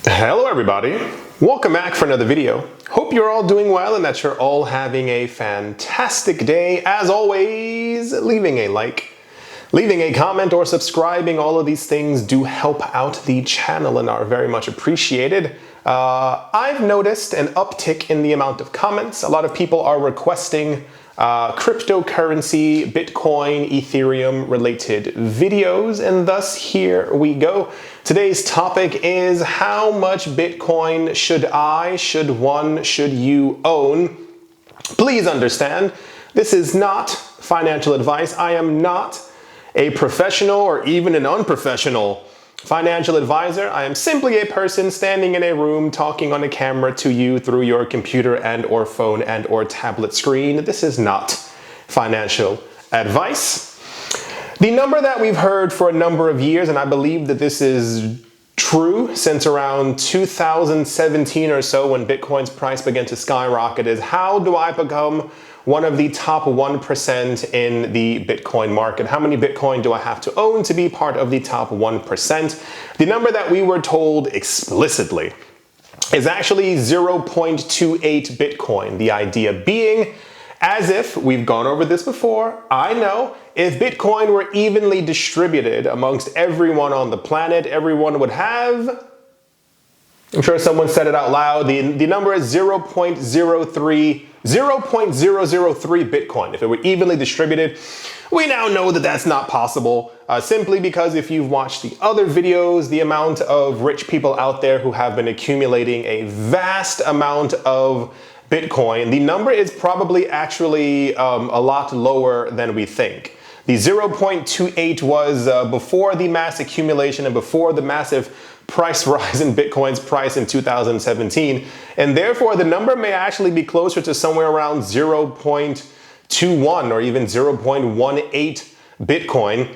Hello everybody, welcome back for another video. Hope you're all doing well and that you're all having a fantastic day. As always, leaving a like, leaving a comment or subscribing, all of these things do help out the channel and are very much appreciated. I've noticed an uptick in the amount of comments. A lot of people are requesting cryptocurrency, Bitcoin, Ethereum related videos, and thus here we go. Today's topic is how much Bitcoin should you own? Please understand, this is not financial advice. I am not a professional or even an unprofessional financial advisor. I am simply a person standing in a room talking on a camera to you through your computer and or phone and or tablet screen. This is not financial advice. The number that we've heard for a number of years, and I believe that this is true since around 2017 or so when Bitcoin's price began to skyrocket, is how do I become one of the top 1% in the Bitcoin market? How many Bitcoin do I have to own to be part of the top 1%? The number that we were told explicitly is actually 0.28 Bitcoin. The idea being, as if we've gone over this before, I know, if Bitcoin were evenly distributed amongst everyone on the planet, everyone would have, I'm sure someone said it out loud, the number is 0.003 Bitcoin. If it were evenly distributed, we now know that that's not possible, simply because if you've watched the other videos, the amount of rich people out there who have been accumulating a vast amount of Bitcoin, the number is probably actually a lot lower than we think. The 0.28 was before the mass accumulation and before the massive price rise in Bitcoin's price in 2017. And therefore, the number may actually be closer to somewhere around 0.21 or even 0.18 Bitcoin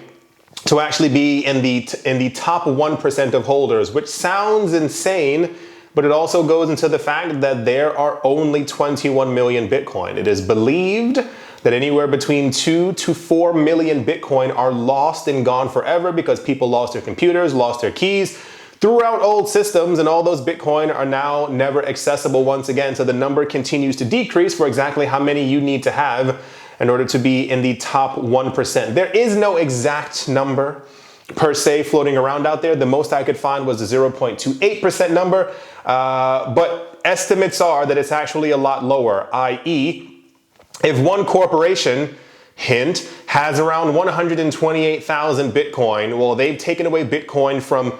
to actually be in the top 1% of holders, which sounds insane, but it also goes into the fact that there are only 21 million Bitcoin. It is believed that anywhere between 2 to 4 million Bitcoin are lost and gone forever because people lost their computers, lost their keys, threw out old systems, and all those Bitcoin are now never accessible once again. So the number continues to decrease for exactly how many you need to have in order to be in the top 1%. There is no exact number per se floating around out there. The most I could find was the 0.28% number, but estimates are that it's actually a lot lower, i.e., if one corporation, hint, has around 128,000 Bitcoin, well, they've taken away Bitcoin from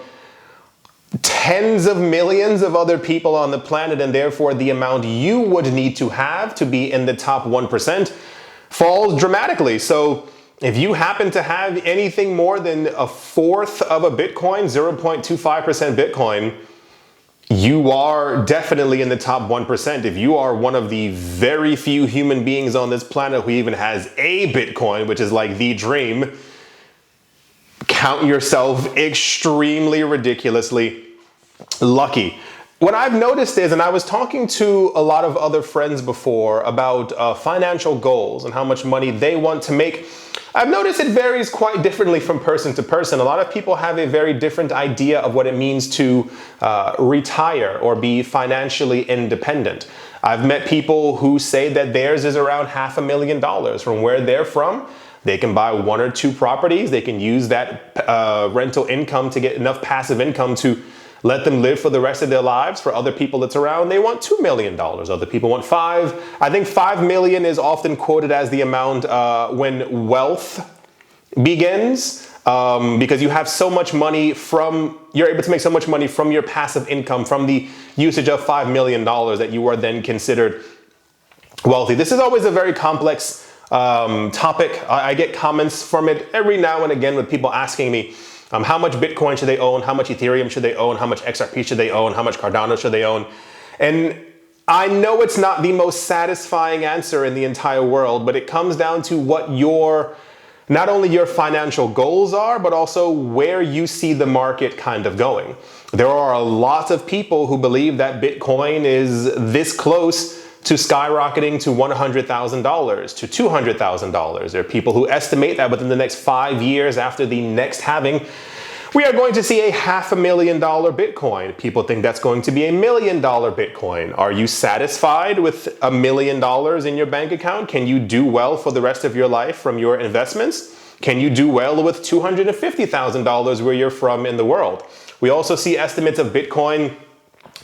tens of millions of other people on the planet, and therefore the amount you would need to have to be in the top 1% falls dramatically. So if you happen to have anything more than a fourth of a Bitcoin, 0.25% Bitcoin, you are definitely in the top 1%. If you are one of the very few human beings on this planet who even has a Bitcoin, which is like the dream, count yourself extremely ridiculously lucky. What I've noticed is, and I was talking to a lot of other friends before about financial goals and how much money they want to make. I've noticed it varies quite differently from person to person. A lot of people have a very different idea of what it means to retire or be financially independent. I've met people who say that theirs is around $500,000 from where they're from. They can buy 1 or 2 properties. They can use that rental income to get enough passive income to let them live for the rest of their lives. For other people that's around, they want $2 million. Other people want 5. I think 5 million is often quoted as the amount when wealth begins, because you have so much money you're able to make so much money from your passive income, from the usage of $5 million, that you are then considered wealthy. This is always a very complex topic. I get comments from it every now and again with people asking me, how much Bitcoin should they own? How much Ethereum should they own? How much XRP should they own? How much Cardano should they own? And I know it's not the most satisfying answer in the entire world, but it comes down to what not only your financial goals are, but also where you see the market kind of going. There are a lot of people who believe that Bitcoin is this close to skyrocketing to $100,000 to $200,000. There are people who estimate that within the next 5 years after the next halving, We are going to see a $500,000 Bitcoin. People think that's going to be $1 million Bitcoin. Are you satisfied with $1 million in your bank account? Can you do well for the rest of your life from your investments? Can you do well with $250,000 where you're from in the world? We also see estimates of Bitcoin.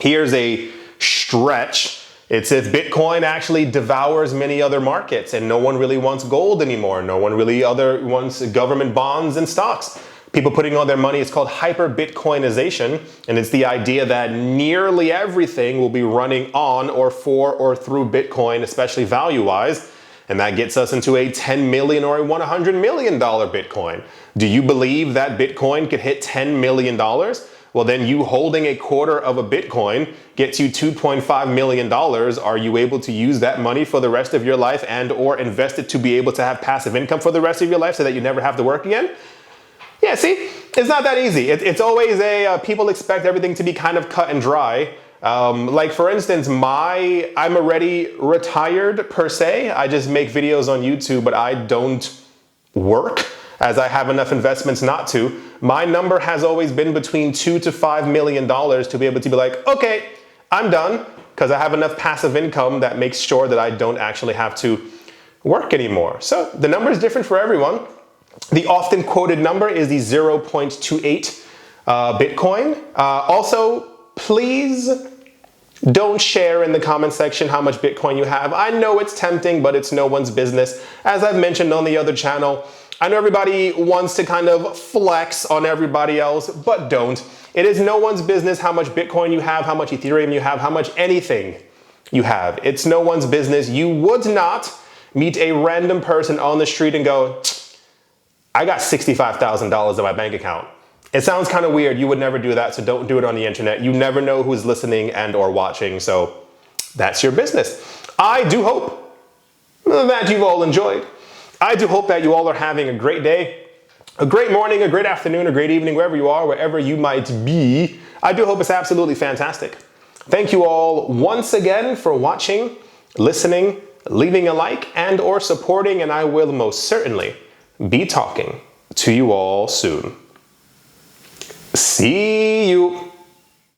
Here's a stretch. It's if Bitcoin actually devours many other markets and no one really wants gold anymore. No one really wants government bonds and stocks. People putting all their money, it's called hyper-Bitcoinization, and it's the idea that nearly everything will be running on or for or through Bitcoin, especially value-wise, and that gets us into a $10 million or a $100 million Bitcoin. Do you believe that Bitcoin could hit $10 million? Well, then you holding a quarter of a Bitcoin gets you $2.5 million. Are you able to use that money for the rest of your life and or invest it to be able to have passive income for the rest of your life so that you never have to work again? Yeah, see, it's not that easy. It's always people expect everything to be kind of cut and dry. Like for instance, I'm already retired per se. I just make videos on YouTube, but I don't work as I have enough investments not to. My number has always been between $2 to $5 million to be able to be like, okay, I'm done, because I have enough passive income that makes sure that I don't actually have to work anymore. So the number is different for everyone. The often quoted number is the 0.28 Bitcoin. Also, please don't share in the comment section how much Bitcoin you have. I know it's tempting, but it's no one's business. As I've mentioned on the other channel, I know everybody wants to kind of flex on everybody else, but don't. It is no one's business how much Bitcoin you have, how much Ethereum you have, how much anything you have. It's no one's business. You would not meet a random person on the street and go, I got $65,000 in my bank account. It sounds kind of weird. You would never do that, so don't do it on the internet. You never know who's listening and or watching, so that's your business. I do hope that you've all enjoyed. I do hope that you all are having a great day, a great morning, a great afternoon, a great evening, wherever you are, wherever you might be. I do hope it's absolutely fantastic. Thank you all once again for watching, listening, leaving a like, and or supporting, and I will most certainly be talking to you all soon. See you.